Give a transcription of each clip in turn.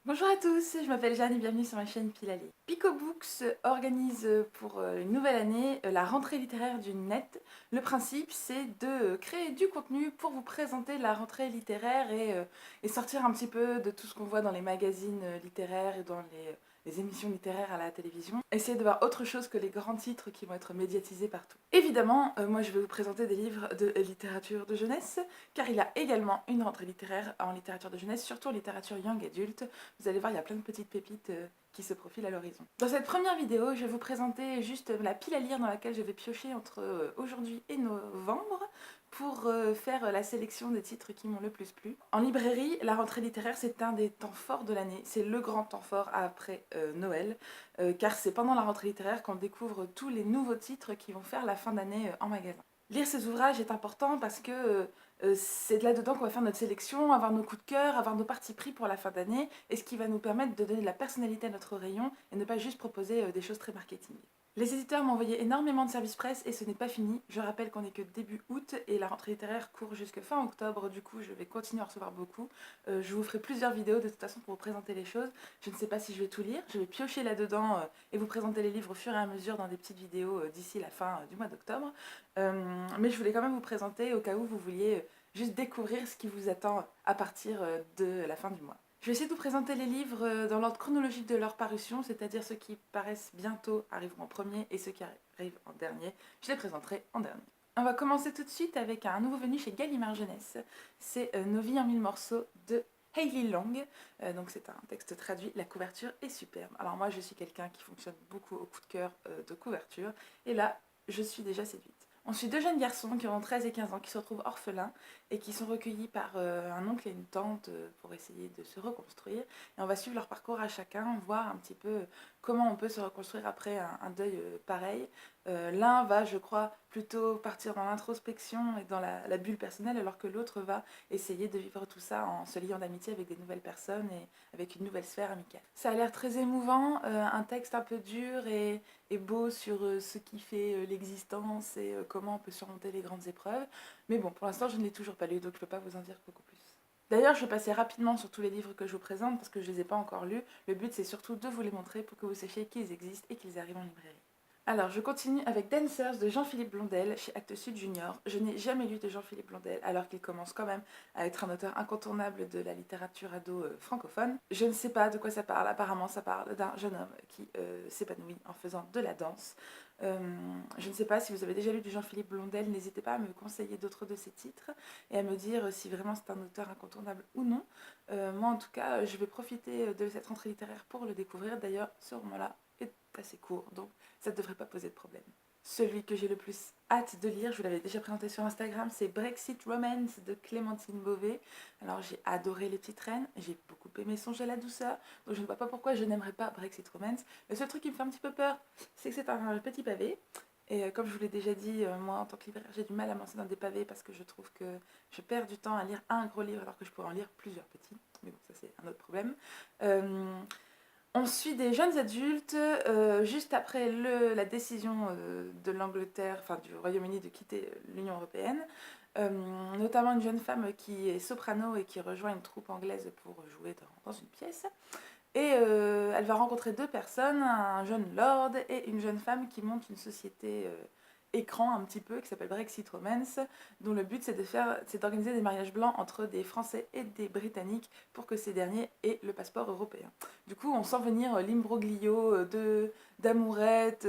Bonjour à tous, je m'appelle Jeanne et bienvenue sur ma chaîne Pilali. Pico Books organise pour une nouvelle année la rentrée littéraire du net. Le principe c'est de créer du contenu pour vous présenter la rentrée littéraire et sortir un petit peu de tout ce qu'on voit dans les magazines littéraires et dans les émissions littéraires à la télévision. Essayer de voir autre chose que les grands titres qui vont être médiatisés partout. Évidemment, moi je vais vous présenter des livres de littérature de jeunesse, car il y a également une rentrée littéraire en littérature de jeunesse, surtout en littérature young adulte. Vous allez voir, il y a plein de petites pépites qui se profilent à l'horizon. Dans cette première vidéo, je vais vous présenter juste la pile à lire dans laquelle je vais piocher entre aujourd'hui et novembre pour faire la sélection des titres qui m'ont le plus plu. En librairie, la rentrée littéraire, c'est un des temps forts de l'année. C'est le grand temps fort après Noël, car c'est pendant la rentrée littéraire qu'on découvre tous les nouveaux titres qui vont faire la fin d'année en magasin. Lire ces ouvrages est important parce que c'est de là-dedans qu'on va faire notre sélection, avoir nos coups de cœur, avoir nos partis pris pour la fin d'année, et ce qui va nous permettre de donner de la personnalité à notre rayon et ne pas juste proposer des choses très marketing. Les éditeurs m'ont envoyé énormément de services presse et ce n'est pas fini. Je rappelle qu'on est que début août et la rentrée littéraire court jusque fin octobre, du coup je vais continuer à recevoir beaucoup. Je vous ferai plusieurs vidéos de toute façon pour vous présenter les choses. Je ne sais pas si je vais tout lire, je vais piocher là-dedans et vous présenter les livres au fur et à mesure dans des petites vidéos d'ici la fin du mois d'octobre. Mais je voulais quand même vous présenter au cas où vous vouliez juste découvrir ce qui vous attend à partir de la fin du mois. Je vais essayer de vous présenter les livres dans l'ordre chronologique de leur parution, c'est-à-dire ceux qui paraissent bientôt arriveront en premier et ceux qui arrivent en dernier. Je les présenterai en dernier. On va commencer tout de suite avec un nouveau venu chez Gallimard Jeunesse. C'est Nos vies en mille morceaux de Hailey Long. Donc c'est un texte traduit, la couverture est superbe. Alors moi je suis quelqu'un qui fonctionne beaucoup au coup de cœur de couverture et là je suis déjà séduite. On suit deux jeunes garçons qui ont 13 et 15 ans qui se retrouvent orphelins et qui sont recueillis par un oncle et une tante pour essayer de se reconstruire. Et on va suivre leur parcours à chacun, voir un petit peu comment on peut se reconstruire après un deuil pareil. L'un va, je crois, plutôt partir dans l'introspection et dans la bulle personnelle, alors que l'autre va essayer de vivre tout ça en se liant d'amitié avec des nouvelles personnes et avec une nouvelle sphère amicale. Ça a l'air très émouvant, un texte un peu dur et beau sur ce qui fait l'existence et comment on peut surmonter les grandes épreuves. Mais bon, pour l'instant, je ne l'ai toujours pas lu, donc je ne peux pas vous en dire beaucoup plus. D'ailleurs, je vais passer rapidement sur tous les livres que je vous présente parce que je ne les ai pas encore lus. Le but, c'est surtout de vous les montrer pour que vous sachiez qu'ils existent et qu'ils arrivent en librairie. Alors, je continue avec Dancers de Jean-Philippe Blondel chez Actes Sud Junior. Je n'ai jamais lu de Jean-Philippe Blondel, alors qu'il commence quand même à être un auteur incontournable de la littérature ado francophone. Je ne sais pas de quoi ça parle. Apparemment, ça parle d'un jeune homme qui s'épanouit en faisant de la danse. Je ne sais pas si vous avez déjà lu du Jean-Philippe Blondel, n'hésitez pas à me conseiller d'autres de ses titres et à me dire si vraiment c'est un auteur incontournable ou non. Moi, en tout cas, je vais profiter de cette rentrée littéraire pour le découvrir. D'ailleurs, ce roman-là est assez court, donc ça ne devrait pas poser de problème. Celui que j'ai le plus hâte de lire, je vous l'avais déjà présenté sur Instagram, c'est Brexit Romance de Clémentine Beauvais. Alors j'ai adoré Les Petites Reines, j'ai beaucoup aimé Songer la douceur, donc je ne vois pas pourquoi je n'aimerais pas Brexit Romance. Le seul truc qui me fait un petit peu peur, c'est que c'est un petit pavé. Et comme je vous l'ai déjà dit, moi en tant que libraire, j'ai du mal à me lancer dans des pavés parce que je trouve que je perds du temps à lire un gros livre alors que je pourrais en lire plusieurs petits. Mais bon, ça c'est un autre problème. On suit des jeunes adultes juste après la décision de l'Angleterre, enfin du Royaume-Uni de quitter l'Union européenne, notamment une jeune femme qui est soprano et qui rejoint une troupe anglaise pour jouer dans une pièce. Et elle va rencontrer deux personnes, un jeune lord et une jeune femme qui montent une société écran un petit peu qui s'appelle Brexit Romance, dont le but c'est d'organiser des mariages blancs entre des Français et des Britanniques pour que ces derniers aient le passeport européen. Du coup, on sent venir l'imbroglio d'amourettes,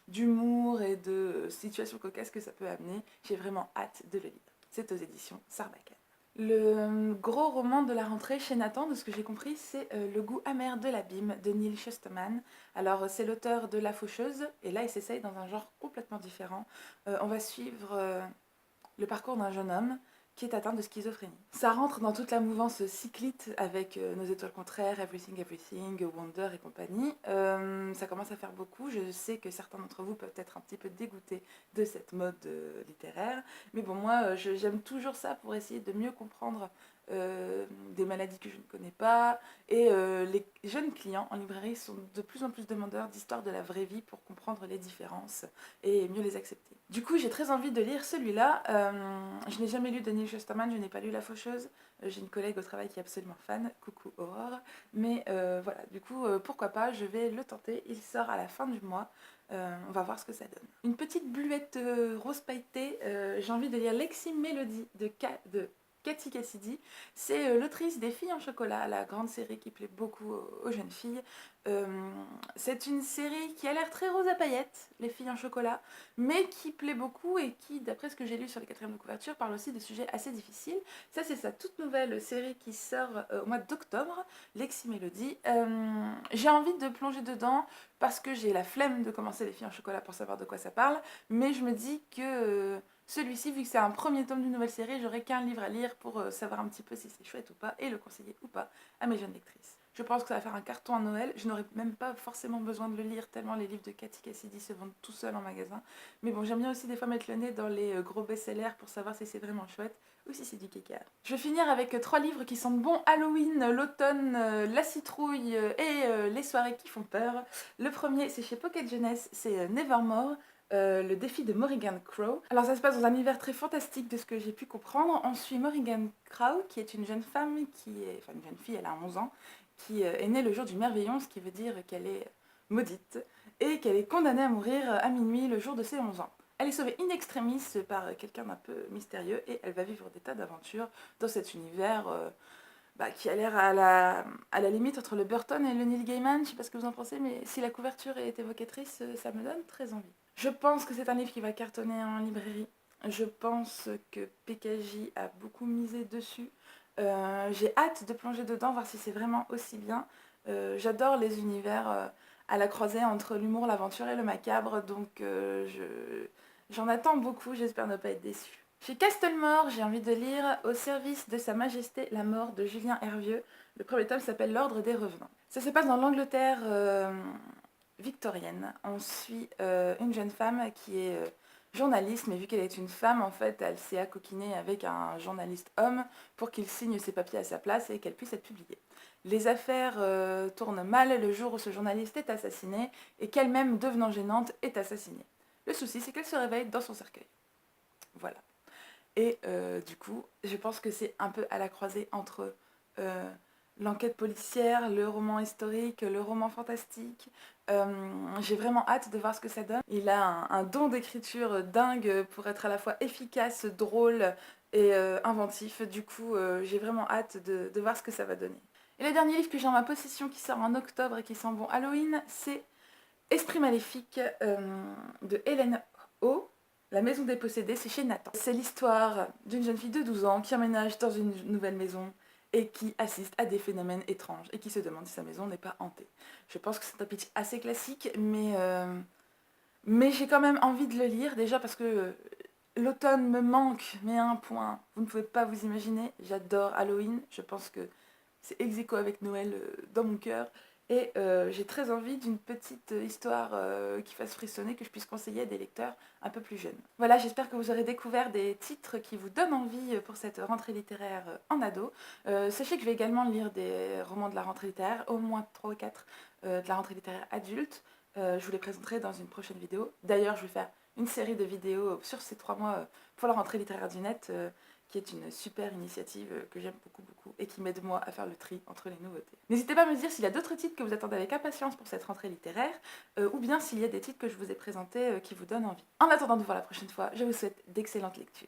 d'humour et de situations cocasses que ça peut amener. J'ai vraiment hâte de le lire. C'est aux éditions Sarbacane. Le gros roman de la rentrée chez Nathan, de ce que j'ai compris, c'est Le goût amer de l'abîme de Neil Shusterman. Alors c'est l'auteur de La Faucheuse, et là il s'essaye dans un genre complètement différent. On va suivre le parcours d'un jeune homme qui est atteint de schizophrénie. Ça rentre dans toute la mouvance cyclite avec Nos étoiles contraires, Everything Everything, Wonder et compagnie. Ça commence à faire beaucoup. Je sais que certains d'entre vous peuvent être un petit peu dégoûtés de cette mode littéraire. Mais bon, moi, j'aime toujours ça pour essayer de mieux comprendre des maladies que je ne connais pas. Et les jeunes clients en librairie sont de plus en plus demandeurs d'histoires de la vraie vie pour comprendre les différences et mieux les accepter. Du coup, j'ai très envie de lire celui-là. Je n'ai jamais lu Daniel Shusterman, je n'ai pas lu La Faucheuse. J'ai une collègue au travail qui est absolument fan, coucou Aurore. Mais voilà, du coup, pourquoi pas, je vais le tenter. Il sort à la fin du mois. On va voir ce que ça donne. Une petite bluette rose pailletée, j'ai envie de lire Lexi Melody de Cathy Cassidy. C'est l'autrice des Filles en chocolat, la grande série qui plaît beaucoup aux jeunes filles. C'est une série qui a l'air très rose à paillettes, Les Filles en chocolat, mais qui plaît beaucoup et qui, d'après ce que j'ai lu sur les quatrièmes de couverture, parle aussi de sujets assez difficiles. Ça, c'est sa toute nouvelle série qui sort au mois d'octobre, Lexi Melody. J'ai envie de plonger dedans parce que j'ai la flemme de commencer Les Filles en chocolat pour savoir de quoi ça parle, mais je me dis que celui-ci, vu que c'est un premier tome d'une nouvelle série, j'aurai qu'un livre à lire pour savoir un petit peu si c'est chouette ou pas et le conseiller ou pas à mes jeunes lectrices. Je pense que ça va faire un carton à Noël. Je n'aurais même pas forcément besoin de le lire tellement les livres de Cathy Cassidy se vendent tout seuls en magasin. Mais bon, j'aime bien aussi des fois mettre le nez dans les gros best-sellers pour savoir si c'est vraiment chouette ou si c'est du kékar. Je vais finir avec 3 livres qui sentent bon Halloween, l'automne, la citrouille et les soirées qui font peur. Le premier, c'est chez Pocket Jeunesse, c'est Nevermore. Le défi de Morrigan Crow. Alors ça se passe dans un univers très fantastique de ce que j'ai pu comprendre. On suit Morrigan Crow, qui est une jeune femme, enfin une jeune fille, elle a 11 ans, qui est née le jour du merveillon, ce qui veut dire qu'elle est maudite, et qu'elle est condamnée à mourir à minuit le jour de ses 11 ans. Elle est sauvée in extremis par quelqu'un d'un peu mystérieux, et elle va vivre des tas d'aventures dans cet univers qui a l'air à la limite entre le Burton et le Neil Gaiman. Je sais pas ce que vous en pensez, mais si la couverture est évocatrice, ça me donne très envie. Je pense que c'est un livre qui va cartonner en librairie. Je pense que PKJ a beaucoup misé dessus. J'ai hâte de plonger dedans, voir si c'est vraiment aussi bien. J'adore les univers à la croisée entre l'humour, l'aventure et le macabre, donc j'en attends beaucoup, j'espère ne pas être déçue. Chez Castlemore, j'ai envie de lire Au service de Sa Majesté la mort de Julien Hervieux. Le premier tome s'appelle L'Ordre des Revenants. Ça se passe dans l'Angleterre victorienne. On suit une jeune femme qui est journaliste, mais vu qu'elle est une femme, en fait, elle s'est accoquinée avec un journaliste homme pour qu'il signe ses papiers à sa place et qu'elle puisse être publiée. Les affaires tournent mal le jour où ce journaliste est assassiné et qu'elle-même, devenant gênante, est assassinée. Le souci, c'est qu'elle se réveille dans son cercueil. Voilà. Et du coup, je pense que c'est un peu à la croisée entre l'enquête policière, le roman historique, le roman fantastique. J'ai vraiment hâte de voir ce que ça donne. Il a un don d'écriture dingue pour être à la fois efficace, drôle et inventif. Du coup, j'ai vraiment hâte de voir ce que ça va donner. Et le dernier livre que j'ai en ma possession qui sort en octobre et qui sent bon Halloween, c'est Esprit maléfique de Hélène O. La maison des possédés, c'est chez Nathan. C'est l'histoire d'une jeune fille de 12 ans qui emménage dans une nouvelle maison et qui assiste à des phénomènes étranges et qui se demande si sa maison n'est pas hantée. Je pense que c'est un pitch assez classique, mais j'ai quand même envie de le lire, déjà parce que l'automne me manque, mais à un point, vous ne pouvez pas vous imaginer. J'adore Halloween, je pense que c'est ex aequo avec Noël dans mon cœur. Et j'ai très envie d'une petite histoire qui fasse frissonner, que je puisse conseiller à des lecteurs un peu plus jeunes. Voilà, j'espère que vous aurez découvert des titres qui vous donnent envie pour cette rentrée littéraire en ado. Sachez que je vais également lire des romans de la rentrée littéraire, au moins 3 ou 4 de la rentrée littéraire adulte. Je vous les présenterai dans une prochaine vidéo. D'ailleurs, je vais faire une série de vidéos sur ces 3 mois pour la rentrée littéraire du net, qui est une super initiative que j'aime beaucoup et qui m'aide moi à faire le tri entre les nouveautés. N'hésitez pas à me dire s'il y a d'autres titres que vous attendez avec impatience pour cette rentrée littéraire, ou bien s'il y a des titres que je vous ai présentés qui vous donnent envie. En attendant de vous voir la prochaine fois, je vous souhaite d'excellentes lectures.